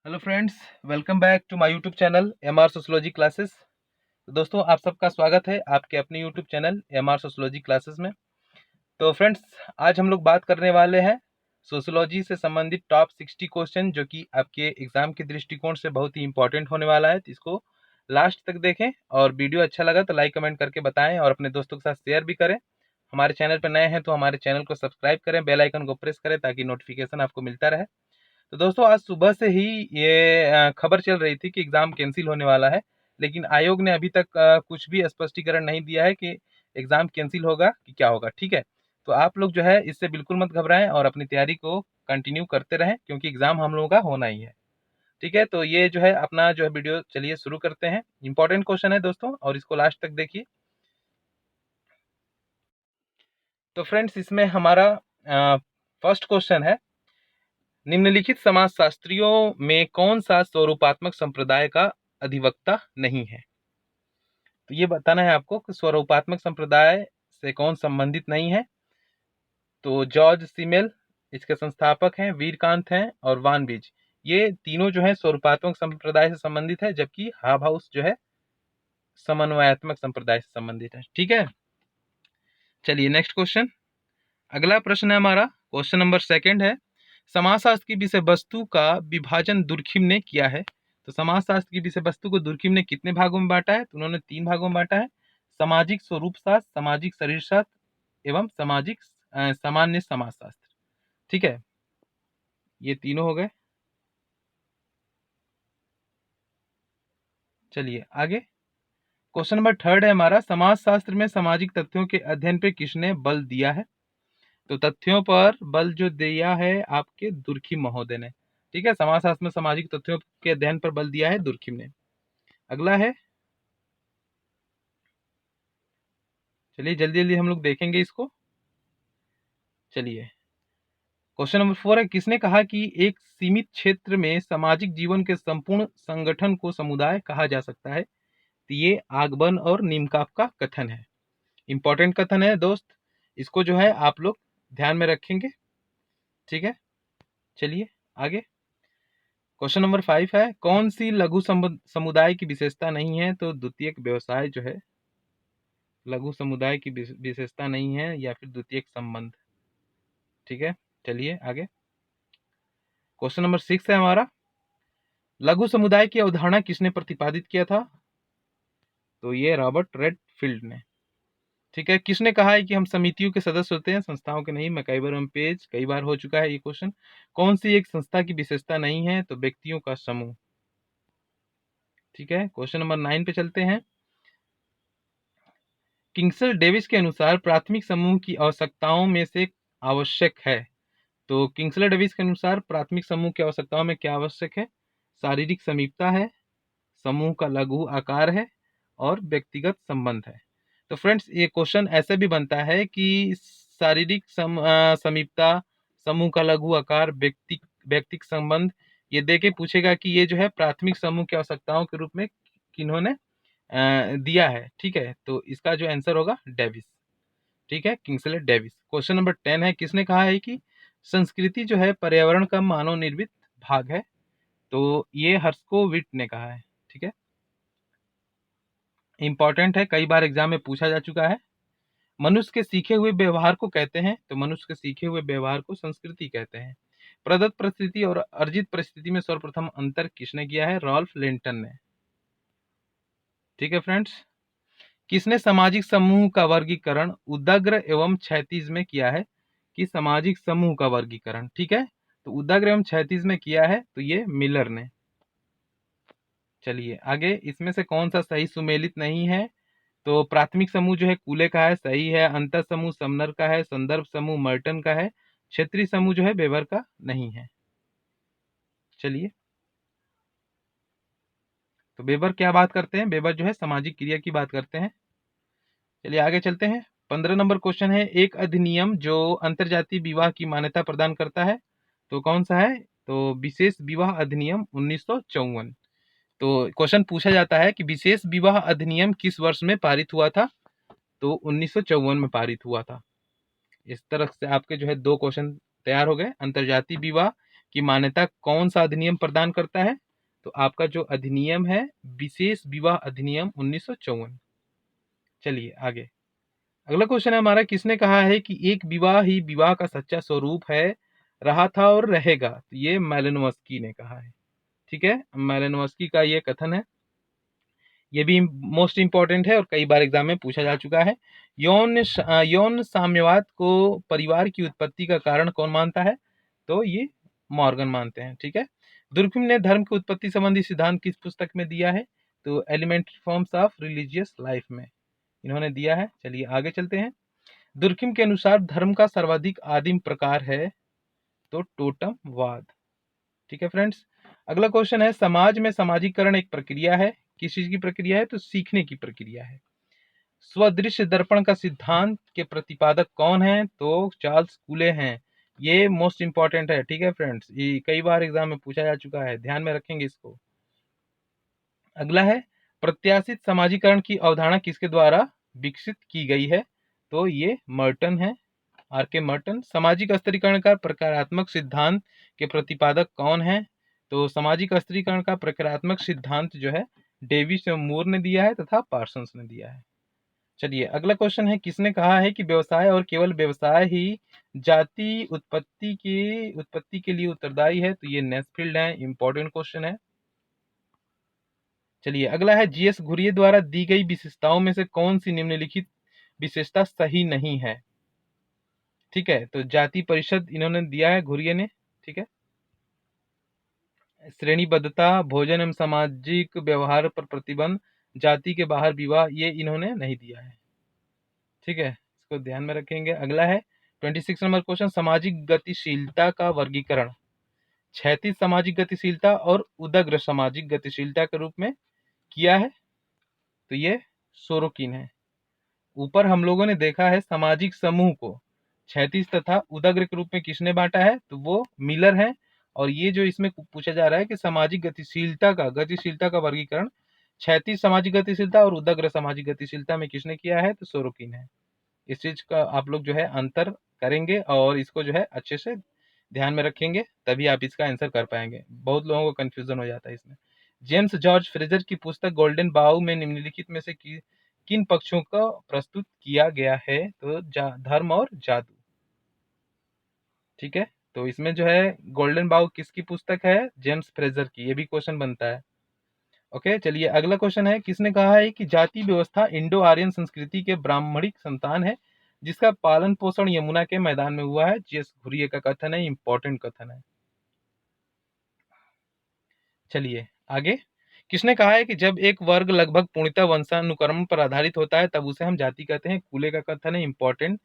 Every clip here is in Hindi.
Hello friends, welcome back to my YouTube channel MR sociology classes. तो दोस्तों, आप सबका स्वागत है आपके अपने YouTube channel MR sociology classes में। तो फ्रेंड्स, आज हम लोग बात करने वाले हैं सोशियोलॉजी से संबंधित टॉप 60 क्वेश्चन, जो कि आपके एग्जाम के दृष्टिकोण से बहुत ही इंपॉर्टेंट होने वाला है। तो इसको लास्ट तक देखें और वीडियो अच्छा लगा तो लाइक कमेंट करके बताएं और अपने दोस्तों के साथ शेयर भी करें। हमारे चैनल पर नए हैं तो हमारे चैनल को सब्सक्राइब करें, बेल आइकन को प्रेस करें ताकि नोटिफिकेशन आपको मिलता रहे। तो दोस्तों, आज सुबह से ही ये खबर चल रही थी कि एग्ज़ाम कैंसिल होने वाला है, लेकिन आयोग ने अभी तक कुछ भी स्पष्टीकरण नहीं दिया है कि एग्ज़ाम कैंसिल होगा कि क्या होगा। ठीक है, तो आप लोग जो है इससे बिल्कुल मत घबराएं और अपनी तैयारी को कंटिन्यू करते रहें, क्योंकि एग्ज़ाम हम लोगों का होना ही है। ठीक है, तो ये जो है अपना जो है वीडियो चलिए शुरू करते हैं। इंपॉर्टेंट क्वेश्चन है दोस्तों और इसको लास्ट तक देखिए। तो फ्रेंड्स, इसमें हमारा फर्स्ट क्वेश्चन है, निम्नलिखित समाजशास्त्रियों में कौन सा स्वरूपात्मक संप्रदाय का अधिवक्ता नहीं है? तो ये बताना है आपको कि स्वरूपात्मक संप्रदाय से कौन संबंधित नहीं है। तो जॉर्ज सिमेल इसके संस्थापक हैं, वीरकांत हैं और वान बीज। ये तीनों जो है स्वरूपात्मक संप्रदाय से संबंधित है, जबकि हाबहाउस जो है समन्वयात्मक संप्रदाय से संबंधित है। ठीक है, चलिए नेक्स्ट क्वेश्चन। अगला प्रश्न है हमारा, क्वेश्चन नंबर सेकंड है, समाजशास्त्र की विषय वस्तु का विभाजन दुर्खिम ने किया है। तो समाजशास्त्र की विषय वस्तु को दुर्खिम ने कितने भागों में बांटा है? तो उन्होंने 3 भागों में बांटा है, सामाजिक स्वरूप शास्त्र, सामाजिक शरीर शास्त्र एवं सामाजिक सामान्य समाजशास्त्र। ठीक है, ये तीनों हो गए। चलिए आगे, क्वेश्चन नंबर थर्ड है हमारा, समाजशास्त्र में सामाजिक तथ्यों के अध्ययन पे किसने बल दिया है? तो तथ्यों पर बल जो दिया है आपके दुर्खिम महोदय ने। ठीक है, समाजशास्त्र में सामाजिक तथ्यों के अध्ययन पर बल दिया है दुर्खिम ने। अगला है, चलिए जल्दी जल्दी हम लोग देखेंगे इसको। चलिए, क्वेश्चन नंबर 4 है, किसने कहा कि एक सीमित क्षेत्र में सामाजिक जीवन के संपूर्ण संगठन को समुदाय कहा जा सकता है? तो ये आगबन और निमकाप का कथन है। इंपॉर्टेंट कथन है दोस्त, इसको जो है आप लोग ध्यान में रखेंगे। ठीक है, चलिए आगे, क्वेश्चन नंबर 5 है, कौन सी लघु समुदाय की विशेषता नहीं है? तो द्वितीयक व्यवसाय जो है लघु समुदाय की विशेषता नहीं है, या फिर द्वितीयक संबंध। ठीक है, चलिए आगे, क्वेश्चन नंबर 6 है हमारा, लघु समुदाय की अवधारणा किसने प्रतिपादित किया था? तो ये रॉबर्ट रेडफील्ड ने। ठीक है, किसने कहा है कि हम समितियों के सदस्य होते हैं, संस्थाओं के नहीं? मैकाइवर एम पेज, कई बार हो चुका है ये क्वेश्चन। कौन सी एक संस्था की विशेषता नहीं है? तो व्यक्तियों का समूह। ठीक है, क्वेश्चन नंबर 9 पे चलते हैं। किंगसल डेविस के अनुसार प्राथमिक समूह की आवश्यकताओं में से आवश्यक है। तो किंगसल डेविस के अनुसार प्राथमिक समूह की आवश्यकताओं में क्या आवश्यक है? शारीरिक समीपता है, समूह का लघु आकार है और व्यक्तिगत संबंध है। तो फ्रेंड्स, ये क्वेश्चन ऐसे भी बनता है कि शारीरिक समीपता, समूह का लघु आकार, व्यक्तिगत संबंध, ये दे के पूछेगा कि ये जो है प्राथमिक समूह की आवश्यकताओं के रूप में किन्होंने दिया है। ठीक है, तो इसका जो आंसर होगा डेविस। ठीक है, किंगस्ले डेविस। क्वेश्चन नंबर 10 है, किसने कहा है कि संस्कृति जो है पर्यावरण का मानव निर्मित भाग है? तो ये हर्स्कोविट ने कहा है। ठीक है, इंपॉर्टेंट है, कई बार एग्जाम में पूछा जा चुका है। मनुष्य के सीखे हुए व्यवहार को कहते हैं? तो मनुष्य के सीखे हुए व्यवहार को संस्कृति कहते हैं। प्रदत्त परिस्थिति और अर्जित परिस्थिति में सर्वप्रथम अंतर किसने किया है? रॉल्फ लेंटन ने। ठीक है फ्रेंड्स, किसने सामाजिक समूह का वर्गीकरण उदाग्र एवं क्षैतिज में किया है? कि सामाजिक समूह का वर्गीकरण, ठीक है, तो उदाग्र एवं क्षैतिज में किया है, तो ये मिलर ने। चलिए आगे, इसमें से कौन सा सही सुमेलित नहीं है? तो प्राथमिक समूह जो है कूले का है, सही है। अंतर समूह समनर का है, संदर्भ समूह मर्टन का है, क्षेत्रीय समूह जो है वेबर का नहीं है। चलिए, तो वेबर क्या बात करते हैं? वेबर जो है सामाजिक क्रिया की बात करते हैं। चलिए आगे चलते हैं। 15 नंबर क्वेश्चन है, एक अधिनियम जो अंतरजातीय विवाह की मान्यता प्रदान करता है, तो कौन सा है? तो विशेष विवाह अधिनियम 1954। तो क्वेश्चन पूछा जाता है कि विशेष विवाह अधिनियम किस वर्ष में पारित हुआ था? तो 1954 में पारित हुआ था। इस तरह से आपके जो है 2 क्वेश्चन तैयार हो गए। अंतरजातीय विवाह की मान्यता कौन सा अधिनियम प्रदान करता है? तो आपका जो अधिनियम है विशेष विवाह अधिनियम 1954। चलिए आगे, अगला क्वेश्चन है हमारा, किसने कहा है कि एक विवाह ही विवाह का सच्चा स्वरूप है, रहा था और रहेगा? तो ये मैलिनोव्स्की ने कहा है। ठीक है, मैलिनोव्स्की का ये कथन है, ये भी मोस्ट इंपॉर्टेंट है और कई बार एग्जाम में पूछा जा चुका है। यौन साम्यवाद को परिवार की उत्पत्ति का कारण कौन मानता है? तो ये मॉर्गन मानते हैं। ठीक है, दुर्कहिम ने धर्म की उत्पत्ति संबंधी सिद्धांत किस पुस्तक में दिया है? तो elementary forms of religious life में इन्होंने दिया है। चलिए आगे चलते हैं। दुर्कहिम के अनुसार धर्म का सर्वाधिक आदिम प्रकार है तो टोटमवाद। ठीक है फ्रेंड्स, अगला क्वेश्चन है, समाज में सामाजिकरण एक प्रक्रिया है। किस चीज की प्रक्रिया है? तो सीखने की प्रक्रिया है। स्वदृश्य दर्पण का सिद्धांत के प्रतिपादक कौन है? तो चार्ल्स कूले हैं। ये मोस्ट इंपॉर्टेंट है। ठीक है फ्रेंड्स, ये कई बार एग्जाम में पूछा जा चुका है, ध्यान में रखेंगे इसको। अगला है, प्रत्याशित समाजीकरण की अवधारणा किसके द्वारा विकसित की गई है? तो ये मर्टन है, आर के मर्टन। सामाजिक स्तरीकरण का प्रकारात्मक सिद्धांत के प्रतिपादक कौन है? तो सामाजिक स्तरीकरण का प्रकारात्मक सिद्धांत जो है डेविस एवं मूर ने दिया है तथा पार्सन्स ने दिया है। चलिए अगला क्वेश्चन है, किसने कहा है कि व्यवसाय और केवल व्यवसाय ही जाति उत्पत्ति के लिए उत्तरदायी है? तो ये नेस्फील्ड है, इंपॉर्टेंट क्वेश्चन है। चलिए अगला है, जीएस घुरिये द्वारा दी गई विशेषताओं में से कौन सी निम्नलिखित विशेषता सही नहीं है? ठीक है, तो जाति परिषद इन्होंने दिया है घुरिये ने। ठीक है, श्रेणीबद्धता, भोजन एवं सामाजिक व्यवहार पर प्रतिबंध, जाति के बाहर विवाह, ये इन्होंने नहीं दिया है। ठीक है, इसको ध्यान में रखेंगे। अगला है 26 नंबर क्वेश्चन, सामाजिक गतिशीलता का वर्गीकरण क्षैतिज सामाजिक गतिशीलता और उदग्र सामाजिक गतिशीलता के रूप में किया है। तो ये सोरोकिन है। ऊपर हम लोगों ने देखा है सामाजिक समूह को क्षैतिज तथा उदग्र के रूप में किसने बांटा है? तो वो मिलर है। और ये जो इसमें पूछा जा रहा है कि सामाजिक गतिशीलता का वर्गीकरण क्षैतिज सामाजिक गतिशीलता और उदग्र सामाजिक गतिशीलता में किसने किया है? तो सोरोकिन है। इस चीज का आप लोग जो है अंतर करेंगे और इसको जो है अच्छे से ध्यान में रखेंगे, तभी आप इसका आंसर कर पाएंगे। बहुत लोगों को कंफ्यूजन हो जाता है इसमें। जेम्स जॉर्ज फ्रेजर की पुस्तक गोल्डन बाउ में निम्नलिखित में से किन पक्षों को प्रस्तुत किया गया है? तो धर्म और जादू। ठीक है, तो इसमें जो है गोल्डन बाउ किसकी पुस्तक है? जेम्स फ्रेजर की। ये भी क्वेश्चन बनता है। ओके, चलिए अगला क्वेश्चन है, किसने कहा है कि जाति व्यवस्था इंडो आर्यन संस्कृति के ब्राह्मणिक संतान है जिसका पालन पोषण यमुना के मैदान में हुआ है? जीएस घुरिये का कथन है, इंपॉर्टेंट कथन है। चलिए आगे, किसने कहा है कि जब एक वर्ग लगभग पूर्णतः वंशानुक्रम पर आधारित होता है तब उसे हम जाति कहते हैं? कूले का कथन है, इंपॉर्टेंट।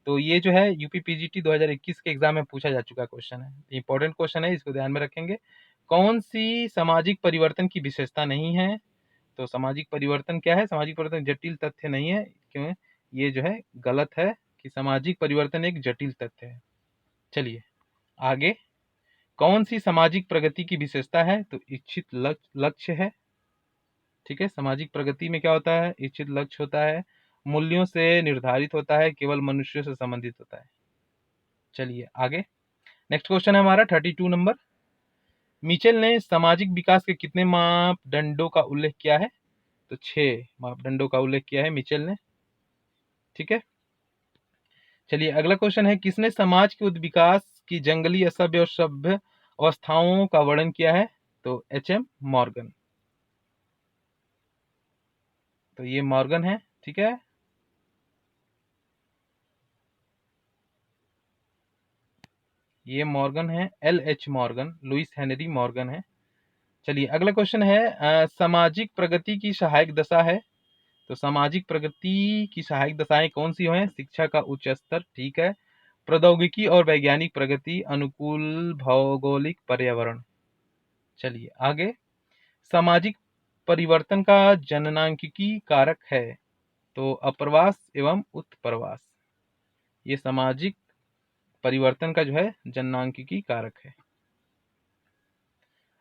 तो ये जो है यूपी पीजीटी 2021 के एग्जाम में पूछा जा चुका क्वेश्चन है, इंपॉर्टेंट क्वेश्चन है, इसको ध्यान में रखेंगे। कौन सी सामाजिक परिवर्तन की विशेषता नहीं है? तो सामाजिक परिवर्तन क्या है? सामाजिक परिवर्तन जटिल तथ्य नहीं है। क्यों? ये जो है गलत है कि सामाजिक परिवर्तन एक जटिल तथ्य है। चलिए आगे, कौन सी सामाजिक प्रगति की विशेषता है? तो इच्छित लक्ष्य है। ठीक है, सामाजिक प्रगति में क्या होता है? इच्छित लक्ष्य होता है, मूल्यों से निर्धारित होता है, केवल मनुष्यों से संबंधित होता है। चलिए आगे, नेक्स्ट क्वेश्चन है हमारा 32 नंबर, मिचेल ने सामाजिक विकास के कितने मापदंडों का उल्लेख किया है? तो 6 मापदंडों का उल्लेख किया है मिचेल ने। ठीक है, चलिए अगला क्वेश्चन है, किसने समाज के विकास की जंगली असभ्य और सभ्य अवस्थाओं का वर्णन किया है? तो एच.एम. मॉर्गन। तो ये मॉर्गन है। ठीक है, ये मॉर्गन है, L.H. Morgan, Louis Henry Morgan है। चलिए अगला क्वेश्चन है, सामाजिक प्रगति की सहायक दशा है। तो सामाजिक प्रगति की सहायक दशाएं कौन सी हैं? शिक्षा का उच्च स्तर, ठीक है, प्रौद्योगिकी और वैज्ञानिक प्रगति, अनुकूल भौगोलिक पर्यावरण। चलिए आगे, सामाजिक परिवर्तन का जननांकिकी कारक है। तो अप्रवास एवं उत्प्रवास, ये सामाजिक परिवर्तन का जो है जननांकिकी कारक है।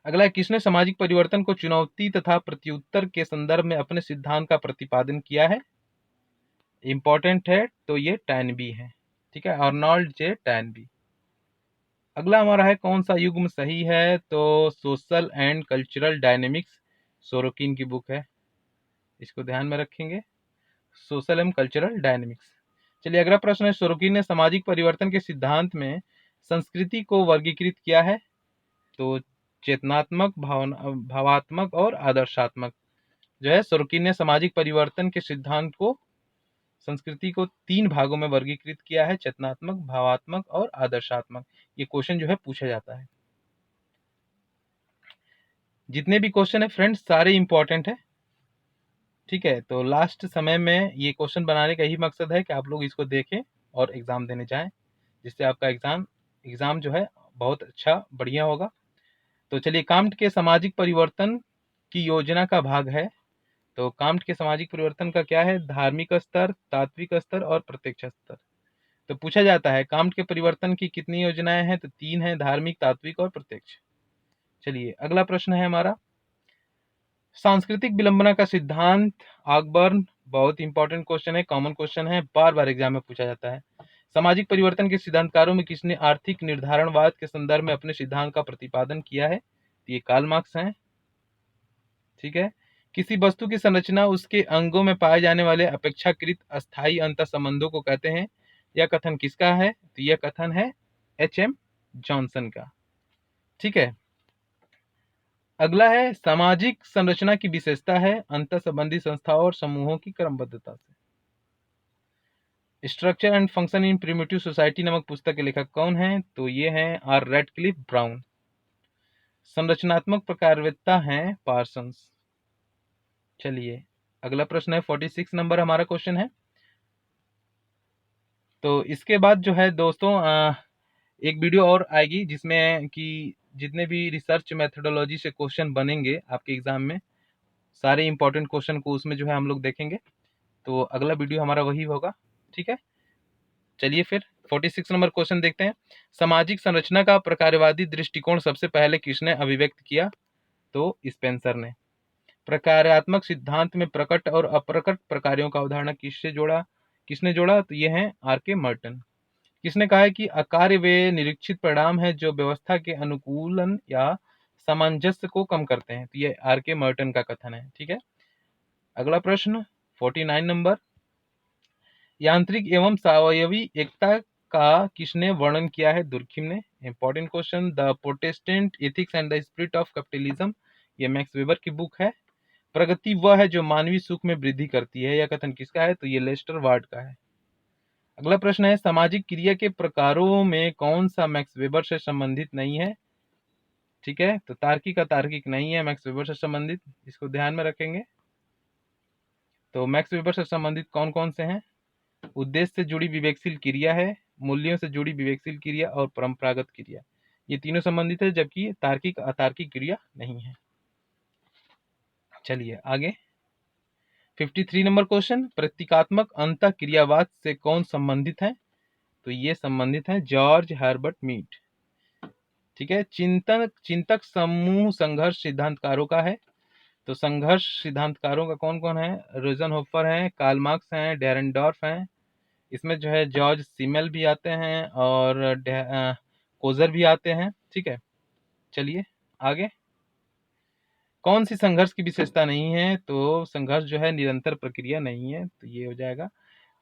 अगला, किसने सामाजिक परिवर्तन को चुनौती तथा प्रत्युत्तर के संदर्भ में अपने सिद्धांत का प्रतिपादन किया है? इंपॉर्टेंट है, तो ये टैनबी है। ठीक है, अर्नोल्ड जे टैनबी। अगला हमारा है कौन सा युग्म सही है, तो social and cultural dynamics Sorokin की बुक है, इसको ध्यान में रखेंगे, सोशल एंड कल्चरल डायनेमिक्स। चलिए अगला प्रश्न है, सोरोकिन ने सामाजिक परिवर्तन के सिद्धांत में संस्कृति को वर्गीकृत किया है, तो चेतनात्मक, भावात्मक और आदर्शात्मक। जो है सोरोकिन ने सामाजिक परिवर्तन के सिद्धांत को, संस्कृति को 3 भागों में वर्गीकृत किया है, चेतनात्मक, भावात्मक और आदर्शात्मक। ये क्वेश्चन जो है पूछा जाता है। जितने भी क्वेश्चन है फ्रेंड्स सारे इंपॉर्टेंट है, ठीक है। तो लास्ट समय में ये क्वेश्चन बनाने का यही मकसद है कि आप लोग इसको देखें और एग्जाम देने जाएं, जिससे आपका एग्जाम जो है बहुत अच्छा बढ़िया होगा। तो चलिए, कांट के सामाजिक परिवर्तन की योजना का भाग है, तो कांट के सामाजिक परिवर्तन का क्या है, धार्मिक स्तर, तात्विक स्तर और प्रत्यक्ष स्तर। तो पूछा जाता है कांट के परिवर्तन की कितनी योजनाएं हैं, तो 3 है, धार्मिक, तात्विक और प्रत्यक्ष। चलिए अगला प्रश्न है हमारा, सांस्कृतिक विलंबना का सिद्धांत ऑकबर्न। बहुत इंपॉर्टेंट क्वेश्चन है, कॉमन क्वेश्चन है, बार बार एग्जाम में पूछा जाता है। सामाजिक परिवर्तन के सिद्धांतकारों में किसने आर्थिक निर्धारणवाद के संदर्भ में अपने सिद्धांत का प्रतिपादन किया है, तो ये कार्ल मार्क्स हैं, ठीक है। किसी वस्तु की संरचना उसके अंगों में पाए जाने वाले अपेक्षाकृत अस्थायी अंतर संबंधों को कहते हैं। यह कथन किसका है, तो यह कथन है H.M. जॉनसन का, ठीक है। अगला है, सामाजिक संरचना की विशेषता है अंतर संबंधी संस्थाओं और समूहों की क्रमबद्धता से। Structure and function in primitive society नामक पुस्तक के लेखक कौन हैं, तो ये हैं आर रैडक्लिफ ब्राउन। संरचनात्मक प्रकारवेत्ता हैं पार्सन्स। चलिए अगला प्रश्न है, 46 नंबर हमारा क्वेश्चन है। तो इसके बाद जो है दोस्तों एक वीडियो और आएगी जिसमें कि जितने भी रिसर्च मेथोडोलॉजी से क्वेश्चन बनेंगे आपके एग्जाम में, सारे इंपॉर्टेंट क्वेश्चन को उसमें जो है हम लोग देखेंगे। तो अगला वीडियो हमारा वही होगा, ठीक है। चलिए फिर 46 नंबर क्वेश्चन देखते हैं। सामाजिक संरचना का प्रकारवादी दृष्टिकोण सबसे पहले किसने अभिव्यक्त किया, तो स्पेंसर ने। प्रकार्यात्मक सिद्धांत में प्रकट और अप्रकट प्रकारों का उदाहरण किसने जोड़ा, तो ये हैं R.K. मर्टन। किसने कहा है कि अकार्य वे निरीक्षित परिणाम है जो व्यवस्था के अनुकूलन या सामंजस्य को कम करते हैं, तो ये R.K. मर्टन का कथन है, ठीक है। अगला प्रश्न 49 नंबर, यांत्रिक एवं सावयवी एकता का किसने वर्णन किया है, दुर्खिम ने। Important question, the Protestant ethics and the spirit of capitalism, ये मैक्स वेबर की बुक है। प्रगति वह है जो मानवीय सुख में वृद्धि करती है, यह कथन किसका है, तो ये लेस्टर वार्ड का है। अगला प्रश्न है, सामाजिक क्रिया के प्रकारों में कौन सा मैक्स वेबर से संबंधित नहीं है, ठीक है। तो तार्किक अतार्किक नहीं है मैक्स वेबर से संबंधित, इसको ध्यान में रखेंगे। तो मैक्स वेबर से संबंधित कौन कौन से हैं, उद्देश्य से जुड़ी विवेकशील क्रिया है, मूल्यों से जुड़ी विवेकशील क्रिया और परंपरागत क्रिया, ये तीनों संबंधित है, जबकि तार्किक अतार्किक क्रिया नहीं है। चलिए आगे 53 नंबर क्वेश्चन, प्रतीकात्मक अंतः क्रियावाद से कौन संबंधित है, तो ये संबंधित है जॉर्ज हर्बर्ट मीड, ठीक है। चिंतक समूह संघर्ष सिद्धांतकारों का है, तो संघर्ष सिद्धांतकारों का कौन कौन है, रोजनहोफर हैं, कार्ल मार्क्स हैं, डेरेनडॉर्फ हैं। इसमें जो है जॉर्ज सिमेल भी आते हैं और कोजर भी आते हैं, ठीक है। चलिए आगे, कौन सी संघर्ष की विशेषता नहीं है, तो संघर्ष जो है निरंतर प्रक्रिया नहीं है, तो ये हो जाएगा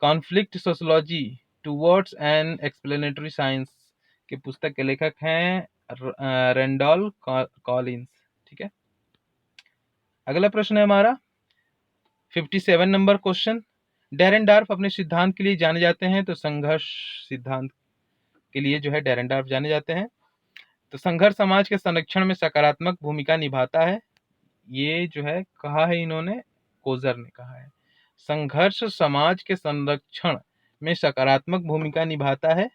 conflict sociology towards an explanatory science के पुस्तक के लेखक हैं रेंडॉल कॉलिंस, ठीक है। अगला प्रश्न है हमारा 57 नंबर क्वेश्चन, डेरेनडॉर्फ अपने सिद्धांत के लिए जाने जाते हैं, तो संघर्ष सिद्धांत के लिए जो है डेरेनडॉर्फ जाने जाते हैं। तो संघर्ष समाज के संरक्षण में सकारात्मक भूमिका निभाता है, ये जो है कहा है इन्होंने, कोजर ने कहा है। संघर्ष समाज के संरक्षण में सकारात्मक भूमिका निभाता है,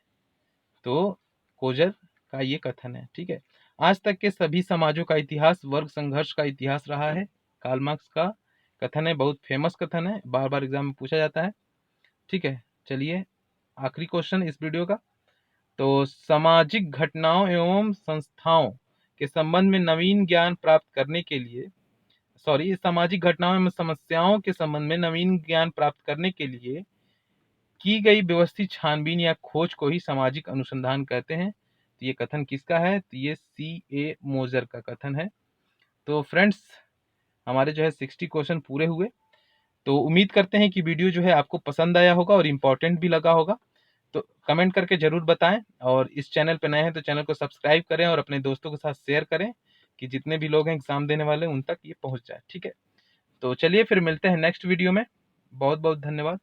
तो कोजर का ये कथन है, ठीक है। आज तक के सभी समाजों का इतिहास वर्ग संघर्ष का इतिहास रहा है, कार्ल मार्क्स का कथन है, बहुत फेमस कथन है, बार बार एग्जाम में पूछा जाता है, ठीक है। चलिए आखिरी क्वेश्चन इस वीडियो का, तो सामाजिक घटनाओं एवं संस्थाओं के संबंध में नवीन ज्ञान प्राप्त करने के लिए, सामाजिक घटनाओं एवं समस्याओं के संबंध में नवीन ज्ञान प्राप्त करने के लिए की गई व्यवस्थित छानबीन या खोज को ही सामाजिक अनुसंधान कहते हैं। तो ये कथन किसका है? तो ये C.A. मोजर का कथन है। तो फ्रेंड्स, हमारे जो है 60 क्वेश्चन पूरे हुए। तो उम्मीद करते हैं कि वीडियो जो है आपको पसंद आया होगा और इम्पोर्टेंट भी लगा होगा। तो कमेंट करके ज़रूर बताएं, और इस चैनल पे नए हैं तो चैनल को सब्सक्राइब करें और अपने दोस्तों के साथ शेयर करें कि जितने भी लोग हैं एग्ज़ाम देने वाले उन तक ये पहुंच जाए। ठीक है, तो चलिए फिर मिलते हैं नेक्स्ट वीडियो में। बहुत बहुत धन्यवाद।